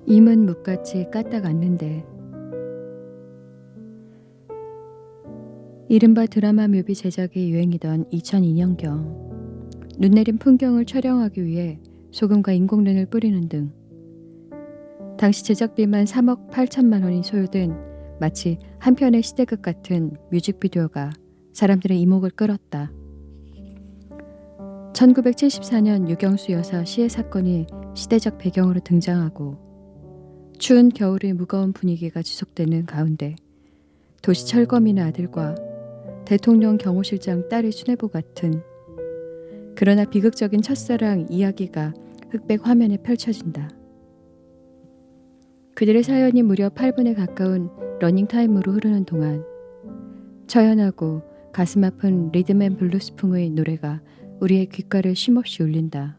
임은 묵같이 까딱 앉는데 이른바 드라마 뮤비 제작이 유행이던 2002년경 눈 내린 풍경을 촬영하기 위해 소금과 인공눈을 뿌리는 등 당시 제작비만 3억 8천만 원이 소요된 마치 한 편의 시대극 같은 뮤직비디오가 사람들의 이목을 끌었다. 1974년 유경수 여사 시해 사건이 시대적 배경으로 등장하고 추운 겨울의 무거운 분위기가 지속되는 가운데 도시 철거민의 아들과 대통령 경호실장 딸의 수뇌부 같은 그러나 비극적인 첫사랑 이야기가 흑백 화면에 펼쳐진다. 그들의 사연이 무려 8분에 가까운 러닝타임으로 흐르는 동안 처연하고 가슴 아픈 리듬앤 블루스풍의 노래가 우리의 귓가를 쉼없이 울린다.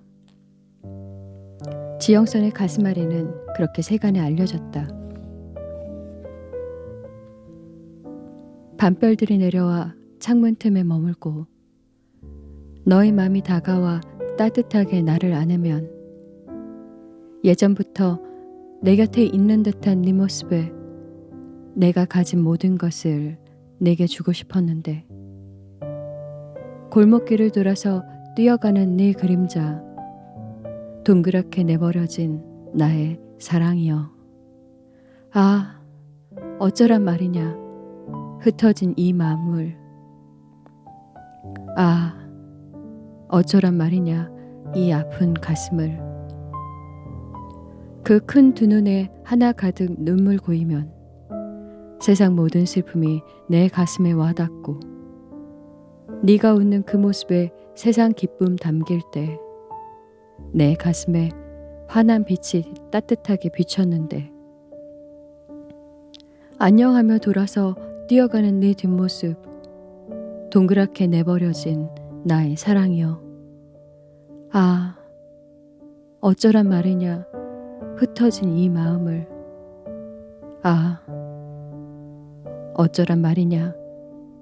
지영선의 가슴앓이는 그렇게 세간에 알려졌다. 밤별들이 내려와 창문 틈에 머물고 너의 맘이 다가와 따뜻하게 나를 안으면 예전부터 내 곁에 있는 듯한 네 모습에 내가 가진 모든 것을 내게 주고 싶었는데 골목길을 돌아서 뛰어가는 네 그림자 동그랗게 내버려진 나의 사랑이여. 아, 어쩌란 말이냐 흩어진 이 마음을. 아, 어쩌란 말이냐 이 아픈 가슴을. 그 큰 두 눈에 하나 가득 눈물 고이면 세상 모든 슬픔이 내 가슴에 와닿고 네가 웃는 그 모습에 세상 기쁨 담길 때 내 가슴에 환한 빛이 따뜻하게 비쳤는데 안녕하며 돌아서 뛰어가는 네 뒷모습 동그랗게 내버려진 나의 사랑이여. 아, 어쩌란 말이냐 흩어진 이 마음을. 아, 어쩌란 말이냐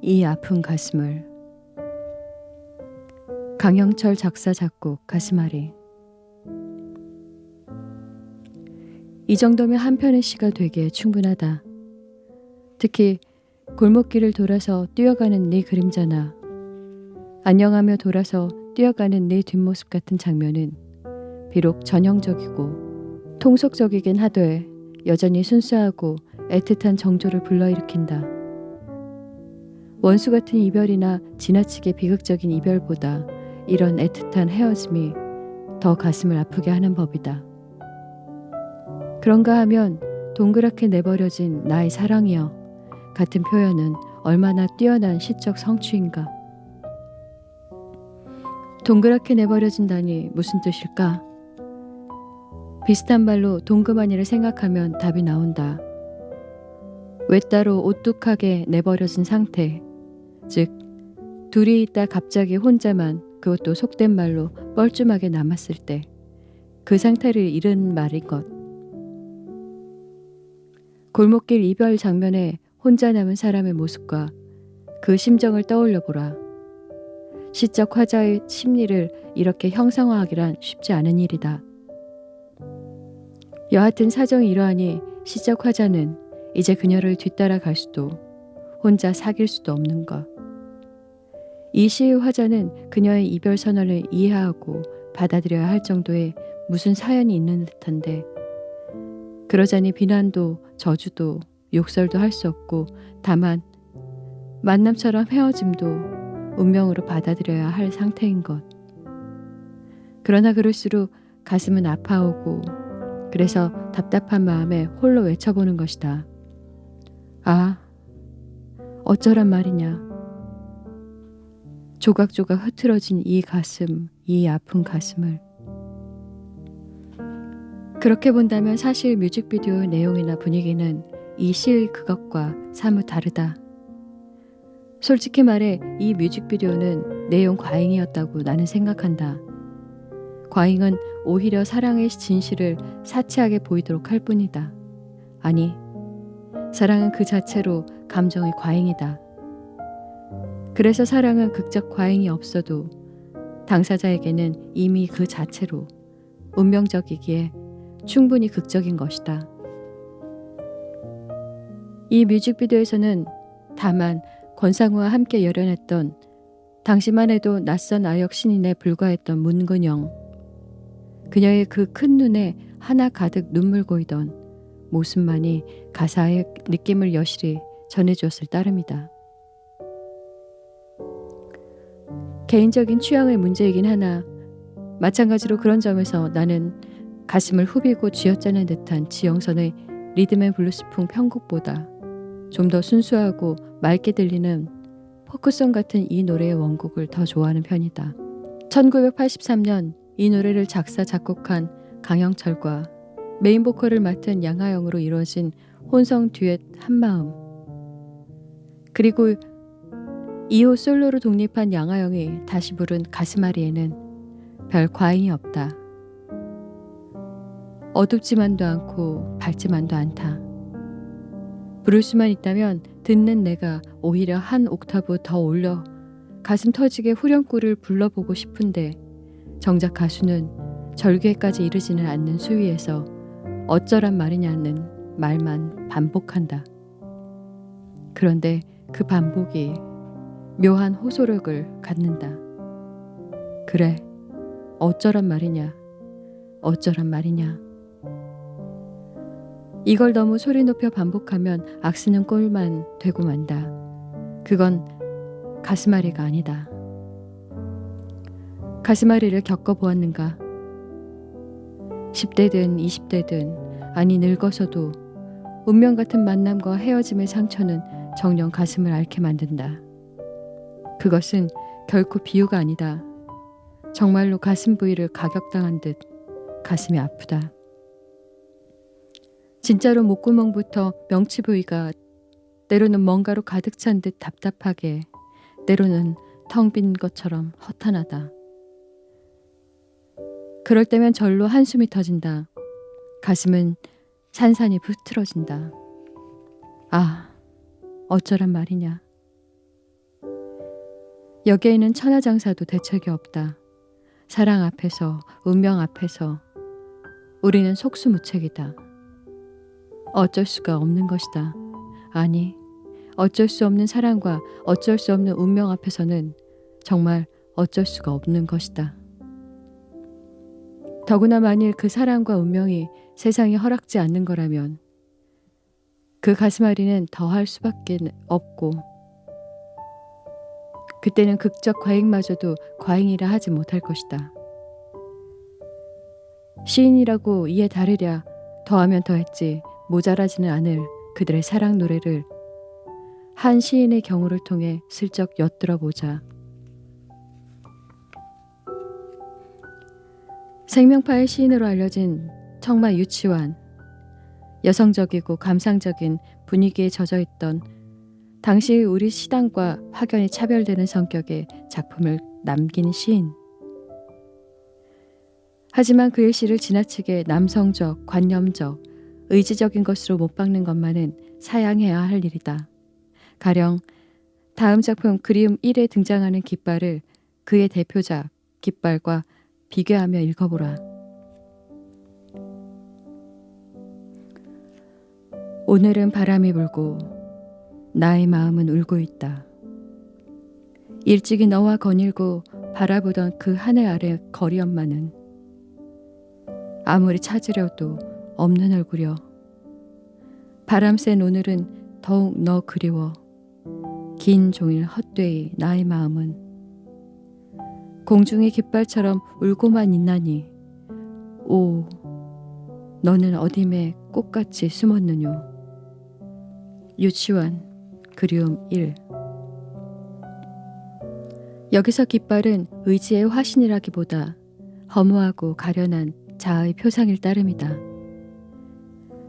이 아픈 가슴을. 강영철 작사 작곡 가슴앓이. 이 정도면 한 편의 시가 되기에 충분하다. 특히 골목길을 돌아서 뛰어가는 네 그림자나 안녕하며 돌아서 뛰어가는 네 뒷모습 같은 장면은 비록 전형적이고 통속적이긴 하되 여전히 순수하고 애틋한 정조를 불러일으킨다. 원수 같은 이별이나 지나치게 비극적인 이별보다 이런 애틋한 헤어짐이 더 가슴을 아프게 하는 법이다. 그런가 하면 동그랗게 내버려진 나의 사랑이여 같은 표현은 얼마나 뛰어난 시적 성취인가. 동그랗게 내버려진다니 무슨 뜻일까? 비슷한 말로 동그마니를 생각하면 답이 나온다. 외따로 오뚝하게 내버려진 상태, 즉 둘이 있다 갑자기 혼자만, 그것도 속된 말로 뻘쭘하게 남았을 때 그 상태를 잃은 말인 것. 골목길 이별 장면에 혼자 남은 사람의 모습과 그 심정을 떠올려 보라. 시적 화자의 심리를 이렇게 형상화하기란 쉽지 않은 일이다. 여하튼 사정이 이러하니 시적 화자는 이제 그녀를 뒤따라 갈 수도 혼자 사귈 수도 없는 것. 이 시의 화자는 그녀의 이별 선언을 이해하고 받아들여야 할 정도의 무슨 사연이 있는 듯한데 그러자니 비난도 저주도 욕설도 할 수 없고 다만 만남처럼 헤어짐도 운명으로 받아들여야 할 상태인 것. 그러나 그럴수록 가슴은 아파오고 그래서 답답한 마음에 홀로 외쳐보는 것이다. 아, 어쩌란 말이냐. 조각조각 흐트러진 이 가슴, 이 아픈 가슴을. 그렇게 본다면 사실 뮤직비디오의 내용이나 분위기는 이 시의 그것과 사뭇 다르다. 솔직히 말해 이 뮤직비디오는 내용 과잉이었다고 나는 생각한다. 과잉은 오히려 사랑의 진실을 사치하게 보이도록 할 뿐이다. 아니, 사랑은 그 자체로 감정의 과잉이다. 그래서 사랑은 극적 과잉이 없어도 당사자에게는 이미 그 자체로 운명적이기에 충분히 극적인 것이다. 이 뮤직비디오에서는 다만 권상우와 함께 열연했던 당시만 해도 낯선 아역 신인에 불과했던 문근영, 그녀의 그 큰 눈에 하나 가득 눈물 고이던 모습만이 가사의 느낌을 여실히 전해주었을 따름이다. 개인적인 취향의 문제이긴 하나 마찬가지로 그런 점에서 나는 가슴을 후비고 쥐어짜는 듯한 지영선의 리듬앤블루스풍 편곡보다 좀 더 순수하고 맑게 들리는 포크송 같은 이 노래의 원곡을 더 좋아하는 편이다. 1983년 이 노래를 작사 작곡한 강영철과 메인 보컬을 맡은 양하영으로 이루어진 혼성 듀엣 한마음, 그리고 이후 솔로로 독립한 양하영이 다시 부른 가슴앓이에는 별 과잉이 없다. 어둡지만도 않고 밝지만도 않다. 부를 수만 있다면 듣는 내가 오히려 한 옥타브 더 올려 가슴 터지게 후렴구를 불러보고 싶은데 정작 가수는 절규에까지 이르지는 않는 수위에서 어쩌란 말이냐는 말만 반복한다. 그런데 그 반복이 묘한 호소력을 갖는다. 그래, 어쩌란 말이냐, 어쩌란 말이냐. 이걸 너무 소리 높여 반복하면 악쓰는 꼴만 되고 만다. 그건 가슴앓이가 아니다. 가슴앓이를 겪어보았는가? 10대든 20대든 아니 늙어서도 운명 같은 만남과 헤어짐의 상처는 정녕 가슴을 앓게 만든다. 그것은 결코 비유가 아니다. 정말로 가슴 부위를 가격당한 듯 가슴이 아프다. 진짜로 목구멍부터 명치 부위가 때로는 뭔가로 가득 찬 듯 답답하게, 때로는 텅 빈 것처럼 허탄하다. 그럴 때면 절로 한숨이 터진다. 가슴은 산산이 부트러진다. 아, 어쩌란 말이냐. 여기에는 천하장사도 대책이 없다. 사랑 앞에서, 운명 앞에서 우리는 속수무책이다. 어쩔 수가 없는 것이다. 아니, 어쩔 수 없는 사랑과 어쩔 수 없는 운명 앞에서는 정말 어쩔 수가 없는 것이다. 더구나 만일 그 사랑과 운명이 세상에 허락지 않는 거라면 그 가슴앓이는 더할 수밖에 없고, 그때는 극적 과잉마저도 과잉이라 하지 못할 것이다. 시인이라고 이에 다르랴 더하면 더했지 모자라지는 않을 그들의 사랑 노래를 한 시인의 경우를 통해 슬쩍 엿들어 보자. 생명파의 시인으로 알려진 청마 유치완, 여성적이고 감상적인 분위기에 젖어있던 당시 우리 시당과 확연히 차별되는 성격의 작품을 남긴 시인. 하지만 그의 시를 지나치게 남성적, 관념적, 의지적인 것으로 못 박는 것만은 사양해야 할 일이다. 가령 다음 작품 그리움 1에 등장하는 깃발을 그의 대표작 깃발과 비교하며 읽어보라. 오늘은 바람이 불고 나의 마음은 울고 있다. 일찍이 너와 거닐고 바라보던 그 하늘 아래 거리 엄마는 아무리 찾으려도 없는 얼굴이여. 바람 센 오늘은 더욱 너 그리워. 긴 종일 헛되이 나의 마음은 공중의 깃발처럼 울고만 있나니 오, 너는 어dim에 꽃같이 숨었느뇨. 유치완 그리움 1. 여기서 깃발은 의지의 화신이라기보다 허무하고 가련한 자아의 표상일 따름이다.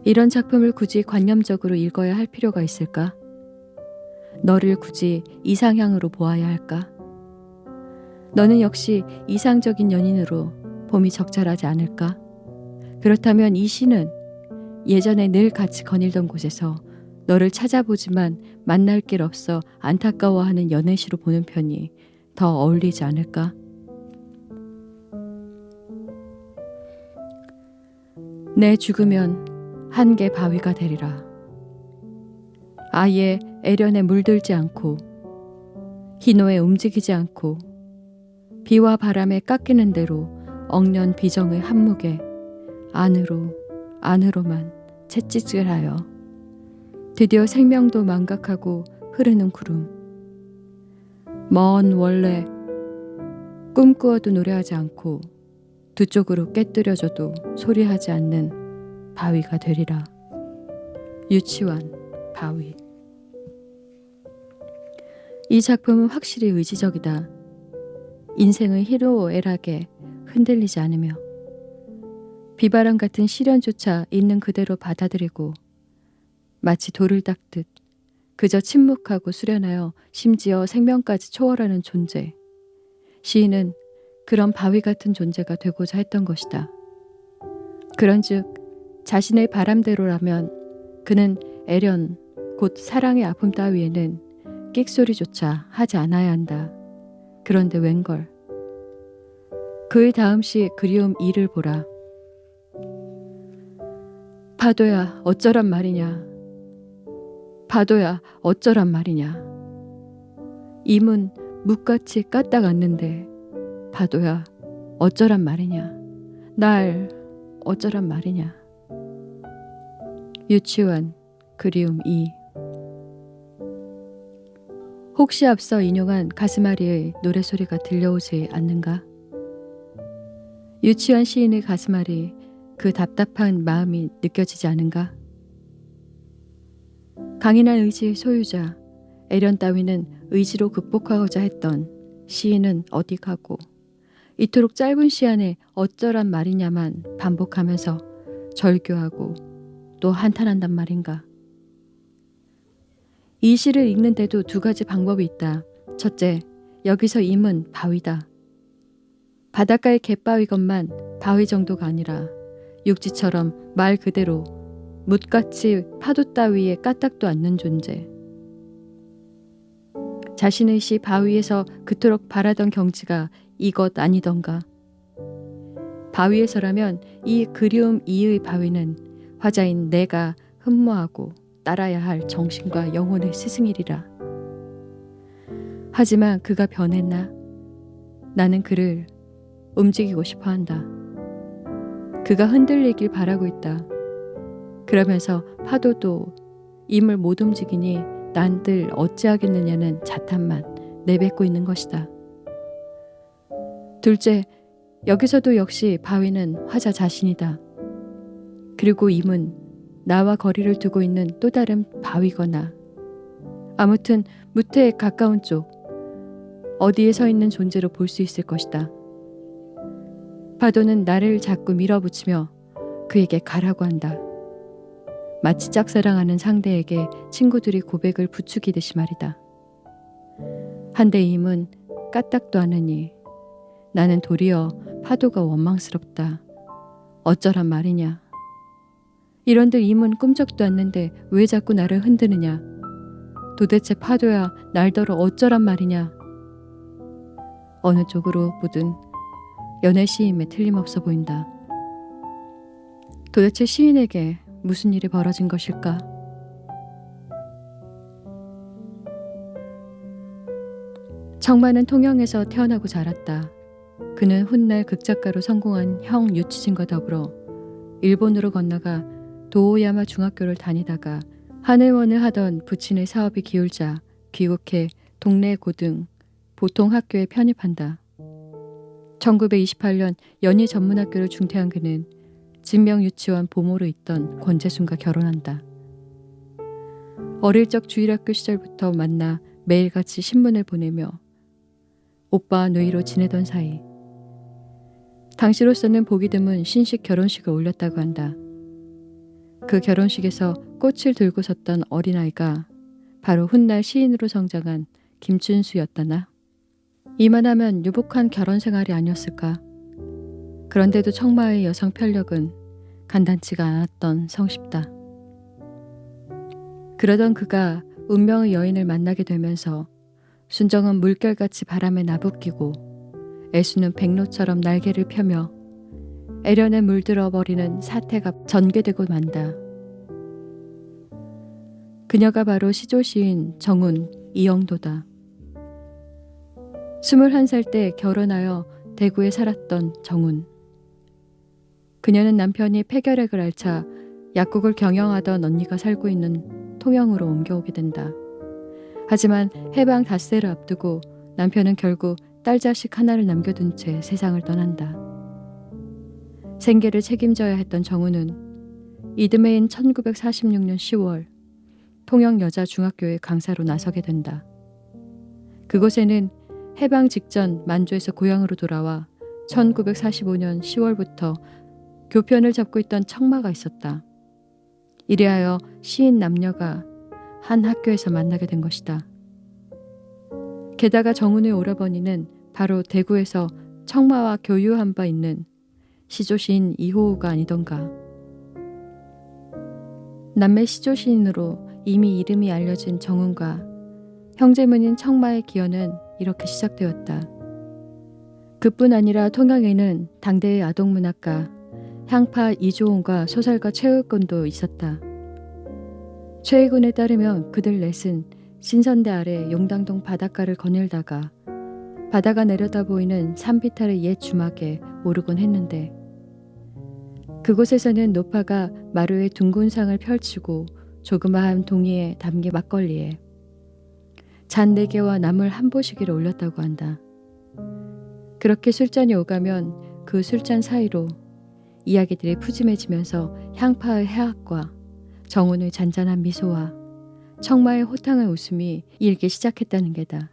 이런 작품을 굳이 관념적으로 읽어야 할 필요가 있을까? 너를 굳이 이상향으로 보아야 할까? 너는 역시 이상적인 연인으로 봄이 적절하지 않을까? 그렇다면 이 시는 예전에 늘 같이 거닐던 곳에서 너를 찾아보지만 만날 길 없어 안타까워하는 연애시로 보는 편이 더 어울리지 않을까? 내 죽으면 한계 바위가 되리라. 아예 애련에 물들지 않고 희노에 움직이지 않고 비와 바람에 깎이는 대로 억년 비정의 한묵에 안으로만 채찍질하여 드디어 생명도 망각하고 흐르는 구름. 먼 원래 꿈꾸어도 노래하지 않고 두 쪽으로 깨뜨려져도 소리하지 않는 바위가 되리라. 유치원 바위. 이 작품은 확실히 의지적이다. 인생의 희로애락에 흔들리지 않으며 비바람 같은 시련조차 있는 그대로 받아들이고 마치 돌을 닦듯 그저 침묵하고 수련하여 심지어 생명까지 초월하는 존재. 시인은 그런 바위 같은 존재가 되고자 했던 것이다. 그런즉 자신의 바람대로라면 그는 애련 곧 사랑의 아픔 따위에는 끽소리조차 하지 않아야 한다. 그런데 웬걸. 그의 다음 시 그리움 2를 보라. 파도야 어쩌란 말이냐. 파도야 어쩌란 말이냐. 임은 묵같이 까딱 앉는데 파도야 어쩌란 말이냐. 날 어쩌란 말이냐. 유치원 그리움 2. 혹시 앞서 인용한 가스마리의 노래소리가 들려오지 않는가? 유치원 시인의 가스마리, 그 답답한 마음이 느껴지지 않은가? 강인한 의지의 소유자, 애련 따위는 의지로 극복하고자 했던 시인은 어디 가고 이토록 짧은 시간에 어쩌란 말이냐만 반복하면서 절규하고 또 한탄한단 말인가? 이 시를 읽는데도 두 가지 방법이 있다. 첫째, 여기서 임은 바위다. 바닷가의 갯바위건만 바위 정도가 아니라 육지처럼 말 그대로 뭇같이 파도 따위에 까딱도 않는 존재. 자신의 시 바위에서 그토록 바라던 경지가 이것 아니던가. 바위에서라면 이 그리움 이의 바위는 화자인 내가 흠모하고 따라야 할 정신과 영혼의 스승이리라. 하지만 그가 변했나? 나는 그를 움직이고 싶어 한다. 그가 흔들리길 바라고 있다. 그러면서 파도도 임을 못 움직이니 난들 어찌하겠느냐는 자탄만 내뱉고 있는 것이다. 둘째, 여기서도 역시 바위는 화자 자신이다. 그리고 임은 나와 거리를 두고 있는 또 다른 바위거나 아무튼 무태에 가까운 쪽 어디에 서 있는 존재로 볼 수 있을 것이다. 파도는 나를 자꾸 밀어붙이며 그에게 가라고 한다. 마치 짝사랑하는 상대에게 친구들이 고백을 부추기듯이 말이다. 한데 임은 까딱도 않으니 나는 도리어 파도가 원망스럽다. 어쩌란 말이냐. 이런들 임은 꿈쩍도 않는데 왜 자꾸 나를 흔드느냐. 도대체 파도야 날더러 어쩌란 말이냐. 어느 쪽으로 보든 연애 시임에 틀림없어 보인다. 도대체 시인에게 무슨 일이 벌어진 것일까? 청만은 통영에서 태어나고 자랐다. 그는 훗날 극작가로 성공한 형 유치진과 더불어 일본으로 건너가 도오야마 중학교를 다니다가 한의원을 하던 부친의 사업이 기울자 귀국해 동네 고등 보통 학교에 편입한다. 1928년 연희 전문학교를 중퇴한 그는 진명유치원 보모로 있던 권재순과 결혼한다. 어릴 적 주일학교 시절부터 만나 매일같이 신문을 보내며 오빠와 누이로 지내던 사이. 당시로서는 보기 드문 신식 결혼식을 올렸다고 한다. 그 결혼식에서 꽃을 들고 섰던 어린아이가 바로 훗날 시인으로 성장한 김춘수였다나. 이만하면 유복한 결혼 생활이 아니었을까. 그런데도 청마의 여성 편력은 간단치가 않았던 성쉽다. 그러던 그가 운명의 여인을 만나게 되면서 순정은 물결같이 바람에 나부끼고 애수는 백로처럼 날개를 펴며 애련에 물들어 버리는 사태가 전개되고 만다. 그녀가 바로 시조 시인 정운 이영도다. 21살 때 결혼하여 대구에 살았던 정운. 그녀는 남편이 폐결핵을 앓자 약국을 경영하던 언니가 살고 있는 통영으로 옮겨오게 된다. 하지만 해방 닷새를 앞두고 남편은 결국 딸 자식 하나를 남겨둔 채 세상을 떠난다. 생계를 책임져야 했던 정우는 이듬해인 1946년 10월 통영여자중학교의 강사로 나서게 된다. 그곳에는 해방 직전 만주에서 고향으로 돌아와 1945년 10월부터 교편을 잡고 있던 청마가 있었다. 이리하여 시인 남녀가 한 학교에서 만나게 된 것이다. 게다가 정운의 오라버니는 바로 대구에서 청마와 교유한 바 있는 시조시인 이호우가 아니던가. 남매 시조시인으로 이미 이름이 알려진 정운과 형제문인 청마의 기원은 이렇게 시작되었다. 그뿐 아니라 통영에는 당대의 아동문학가 향파 이조원과 소설가 최의군도 있었다. 최의군에 따르면 그들 넷은 신선대 아래 용당동 바닷가를 거닐다가 바다가 내려다 보이는 산비탈의 옛 주막에 오르곤 했는데 그곳에서는 노파가 마루에 둥근 상을 펼치고 조그마한 동이에 담긴 막걸리에 잔 4개와 나물 한 보시기를 올렸다고 한다. 그렇게 술잔이 오가면 그 술잔 사이로 이야기들이 푸짐해지면서 향파의 해악과 정운의 잔잔한 미소와 청마의 호탕한 웃음이 일기 시작했다는 게다.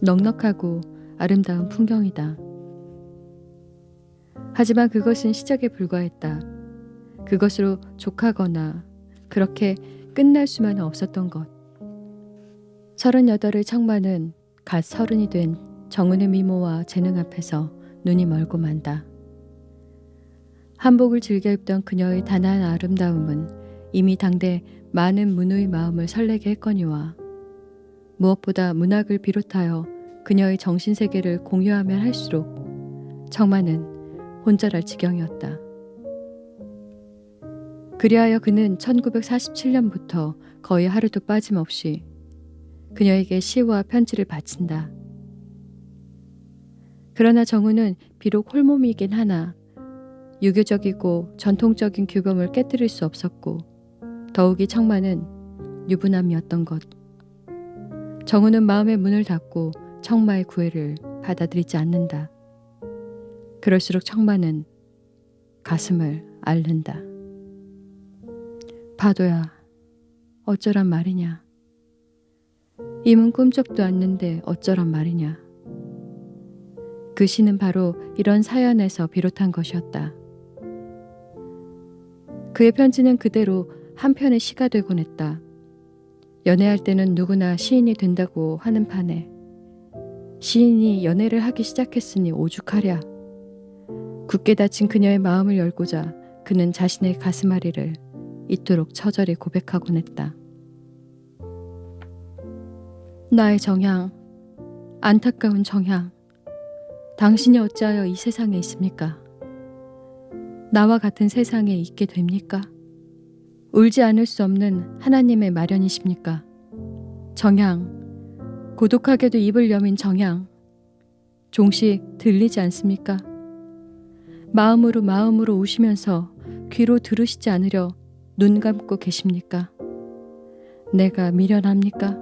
넉넉하고 아름다운 풍경이다. 하지만 그것은 시작에 불과했다. 그것으로 족하거나 그렇게 끝날 수만은 없었던 것. 38의 청마는 갓 30이 된 정운의 미모와 재능 앞에서 눈이 멀고 만다. 한복을 즐겨 입던 그녀의 단아한 아름다움은 이미 당대 많은 문우의 마음을 설레게 했거니와 무엇보다 문학을 비롯하여 그녀의 정신세계를 공유하면 할수록 청마는 혼절할 지경이었다. 그리하여 그는 1947년부터 거의 하루도 빠짐없이 그녀에게 시와 편지를 바친다. 그러나 정우는 비록 홀몸이긴 하나 유교적이고 전통적인 규범을 깨뜨릴 수 없었고 더욱이 청마는 유부남이었던 것. 정우는 마음의 문을 닫고 청마의 구애를 받아들이지 않는다. 그럴수록 청마는 가슴을 앓는다. 파도야, 어쩌란 말이냐. 임은 꿈쩍도 않는데 어쩌란 말이냐. 그 시는 바로 이런 사연에서 비롯한 것이었다. 그의 편지는 그대로 한 편의 시가 되곤 했다. 연애할 때는 누구나 시인이 된다고 하는 판에 시인이 연애를 하기 시작했으니 오죽하랴. 굳게 닫힌 그녀의 마음을 열고자 그는 자신의 가슴앓이를 이토록 처절히 고백하곤 했다. 나의 정향, 안타까운 정향, 당신이 어찌하여 이 세상에 있습니까? 나와 같은 세상에 있게 됩니까? 울지 않을 수 없는 하나님의 마련이십니까? 정향, 고독하게도 입을 여민 정향, 종시 들리지 않습니까? 마음으로 우시면서 귀로 들으시지 않으려 눈 감고 계십니까? 내가 미련합니까?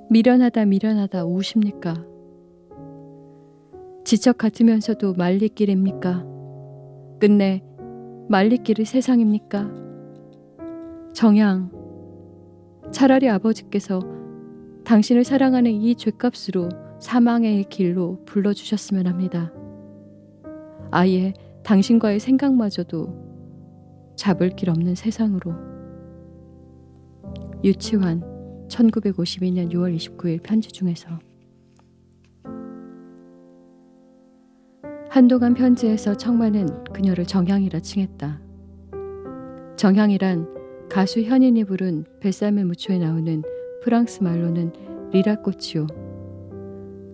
미련하다 우십니까? 지적 같으면서도 말리길입니까? 끝내 말리길의 세상입니까? 정향, 차라리 아버지께서 당신을 사랑하는 이 죗값으로 사망의 길로 불러주셨으면 합니다. 아예 당신과의 생각마저도 잡을 길 없는 세상으로. 유치환 1952년 6월 29일 편지 중에서. 한동안 편지에서 청마는 그녀를 정향이라 칭했다. 정향이란 가수 현인이 부른 뱃삼의 무초에 나오는 프랑스 말로는 리라꽃이요.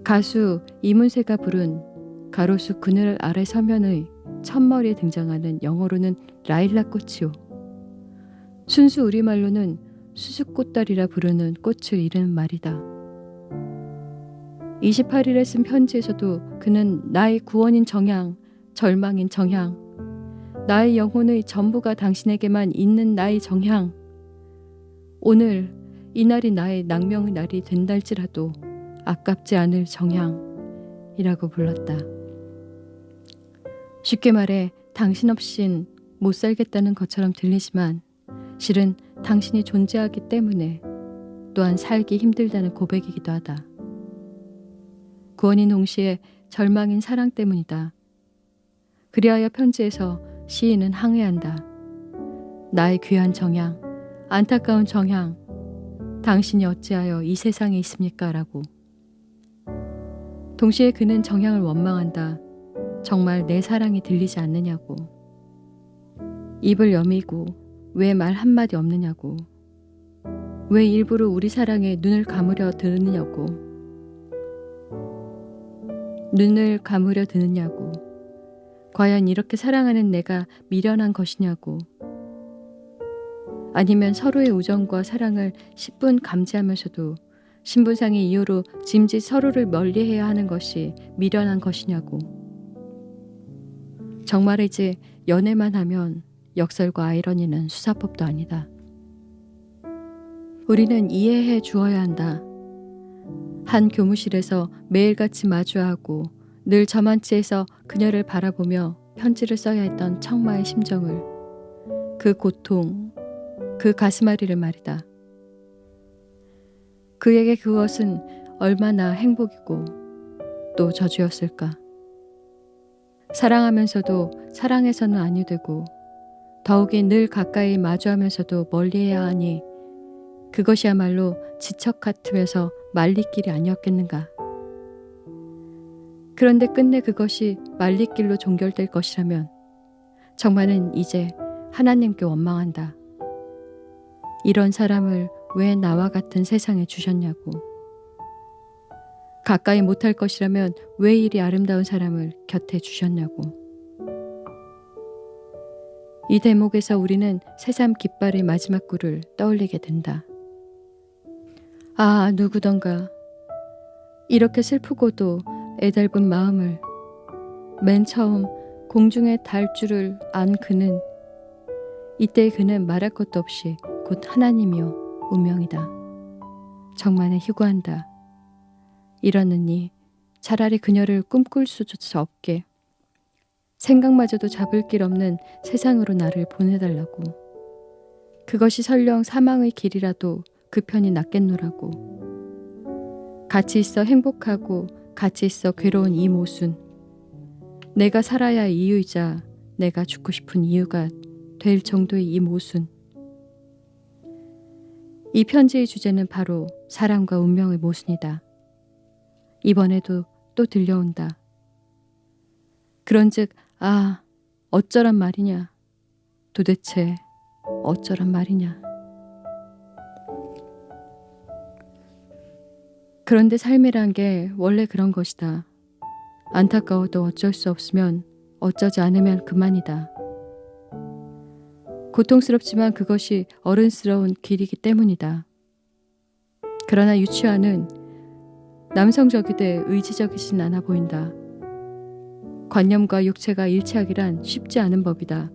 가수 이문세가 부른 가로수 그늘 아래 서면의 첫머리에 등장하는 영어로는 라일락 꽃이요. 순수 우리말로는 수수꽃달이라 부르는 꽃을 이르는 말이다. 28일에 쓴 편지에서도 그는 나의 구원인 정향, 절망인 정향, 나의 영혼의 전부가 당신에게만 있는 나의 정향, 오늘 이날이 나의 낭명의 날이 된달지라도 아깝지 않을 정향이라고 불렀다. 쉽게 말해 당신 없인 못 살겠다는 것처럼 들리지만 실은 당신이 존재하기 때문에 또한 살기 힘들다는 고백이기도 하다. 구원인 동시에 절망인 사랑 때문이다. 그리하여 편지에서 시인은 항해한다. 나의 귀한 정향, 안타까운 정향, 당신이 어찌하여 이 세상에 있습니까? 라고. 동시에 그는 정향을 원망한다. 정말 내 사랑이 들리지 않느냐고. 입을 여미고 왜 말 한마디 없느냐고. 왜 일부러 우리 사랑에 눈을 감으려 드느냐고. 눈을 감으려 드느냐고. 과연 이렇게 사랑하는 내가 미련한 것이냐고. 아니면 서로의 우정과 사랑을 10분 감지하면서도 신분상의 이유로 짐짓 서로를 멀리해야 하는 것이 미련한 것이냐고. 정말이지 연애만 하면 역설과 아이러니는 수사법도 아니다. 우리는 이해해 주어야 한다. 한 교무실에서 매일같이 마주하고 늘 저만치에서 그녀를 바라보며 편지를 써야 했던 청마의 심정을, 그 고통, 그 가슴앓이를 말이다. 그에게 그것은 얼마나 행복이고 또 저주였을까. 사랑하면서도 사랑해서는 아니 되고 더욱이 늘 가까이 마주하면서도 멀리해야 하니 그것이야말로 지척 같으면서 말리길이 아니었겠는가. 그런데 끝내 그것이 말리길로 종결될 것이라면 정말은 이제 하나님께 원망한다. 이런 사람을 왜 나와 같은 세상에 주셨냐고. 가까이 못할 것이라면 왜 이리 아름다운 사람을 곁에 주셨냐고. 이 대목에서 우리는 새삼 깃발의 마지막 굴을 떠올리게 된다. 아, 누구던가 이렇게 슬프고도 애달픈 마음을 맨 처음 공중에 달 줄을 안 그는, 이때 그는 말할 것도 없이 곧 하나님이요 운명이다. 정말은 희구한다. 이러느니 차라리 그녀를 꿈꿀 수조차 없게 생각마저도 잡을 길 없는 세상으로 나를 보내달라고. 그것이 설령 사망의 길이라도 그 편이 낫겠노라고. 같이 있어 행복하고 같이 있어 괴로운 이 모순, 내가 살아야 할 이유이자 내가 죽고 싶은 이유가 될 정도의 이 모순. 이 편지의 주제는 바로 사랑과 운명의 모순이다. 이번에도 또 들려온다. 그런즉 아, 어쩌란 말이냐. 도대체 어쩌란 말이냐. 그런데 삶이란 게 원래 그런 것이다. 안타까워도 어쩔 수 없으면 어쩌지 않으면 그만이다. 고통스럽지만 그것이 어른스러운 길이기 때문이다. 그러나 유치아는 남성적이되 의지적이진 않아 보인다. 관념과 육체가 일치하기란 쉽지 않은 법이다.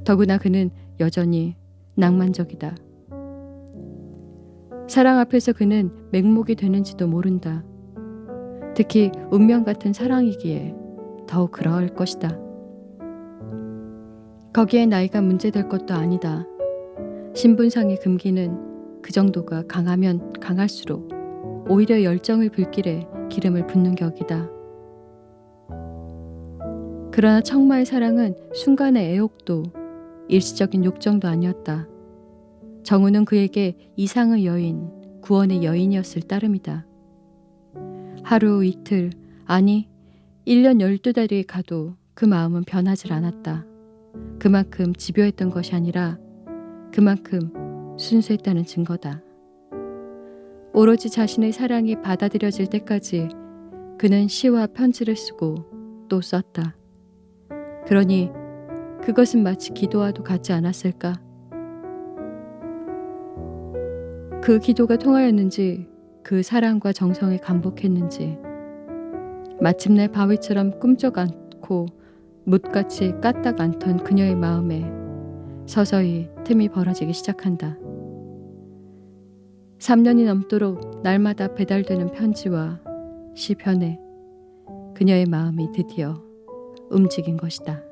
더구나 그는 여전히 낭만적이다. 사랑 앞에서 그는 맹목이 되는지도 모른다. 특히 운명 같은 사랑이기에 더욱 그러할 것이다. 거기에 나이가 문제될 것도 아니다. 신분상의 금기는 그 정도가 강하면 강할수록 오히려 열정의 불길에 기름을 붓는 격이다. 그러나 청마의 사랑은 순간의 애욕도 일시적인 욕정도 아니었다. 정우는 그에게 이상의 여인, 구원의 여인이었을 따름이다. 하루 이틀, 아니 1년 12달이 가도 그 마음은 변하질 않았다. 그만큼 집요했던 것이 아니라 그만큼 순수했다는 증거다. 오로지 자신의 사랑이 받아들여질 때까지 그는 시와 편지를 쓰고 또 썼다. 그러니 그것은 마치 기도와도 같지 않았을까? 그 기도가 통하였는지, 그 사랑과 정성이 감복했는지, 마침내 바위처럼 꿈쩍 않고 뭇같이 까딱 않던 그녀의 마음에 서서히 틈이 벌어지기 시작한다. 3년이 넘도록 날마다 배달되는 편지와 시편에 그녀의 마음이 드디어 움직인 것이다.